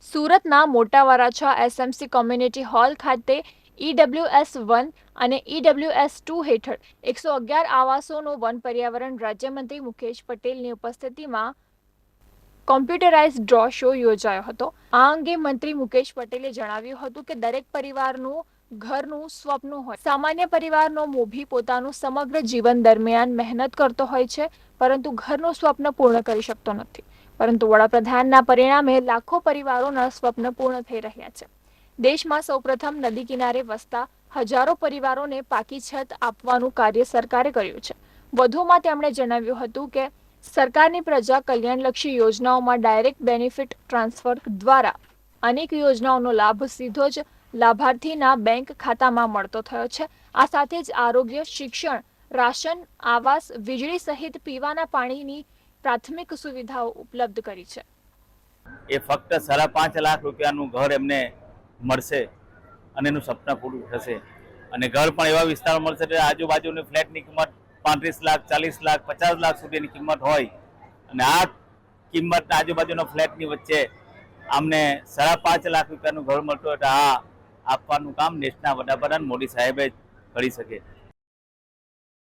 સુરતના મોટા Varachha SMC community hall ખાતે EWS1 અને EWS2 હેઠળ 111 આવાસોનો વન પર્યાવરણ રાજ્યમંત્રી મુકેશ પટેલની ઉપસ્થિતિમાં કોમ્પ્યુટરાઇઝ ડ્રો શો યોજાયો હતો। આ અંગે મંત્રી મુકેશ પટેલે જણાવ્યું હતું કે દરેક પરિવારનું ઘરનું સ્વપ્ન હોય। સામાન્ય પરિવારનો મોભી પોતાનું સમગ્ર જીવન દરમિયાન મહેનત કરતો હોય છે, પરંતુ ઘરનું સ્વપ્ન પૂર્ણ કરી શકતો નથી। પરંતુ વડાપ્રધાનના પરિણામે લાખો પરિવારોના સ્વપ્ન પૂર્ણ થઈ રહ્યા છે। દેશમાં સૌપ્રથમ નદી કિનારે વસતા હજારો પરિવારોને પાકી છત આપવાનું કાર્ય સરકારે કર્યું છે। વધુમાં તેમણે જણાવ્યું હતું કે સરકારની પ્રજા કલ્યાણલક્ષી યોજનાઓમાં ડાયરેક્ટ બેનિફિટ ટ્રાન્સફર દ્વારા અનેક યોજનાઓનો લાભ સીધો જ લાભાર્થીના બેંક ખાતામાં મળતો થયો છે। આ સાથે જ આરોગ્ય, શિક્ષણ, રાશન, આવાસ, વીજળી સહિત પીવાના પાણીની પ્રાથમિક સુવિધાઓ ઉપલબ્ધ કરી છે। એ ફક્ત 5.5 લાખ રૂપિયાનું ઘર એમને મળશે અને એનું સપના પૂરું થશે। અને ઘર પણ એવા વિસ્તારમાં મળશે કે આજુબાજુની ફ્લેટની કિંમત 35 લાખ, 40 લાખ, 50 લાખ સુધીની કિંમત હોય, અને આ કિંમતના આજુબાજુના ફ્લેટની વચ્ચે આમને 5.5 લાખ રૂપિયાનું ઘર મળતું હોય તો આ આપવાનું કામ દેશના વડાપ્રધાન મોદી સાહેબે કરી શકે।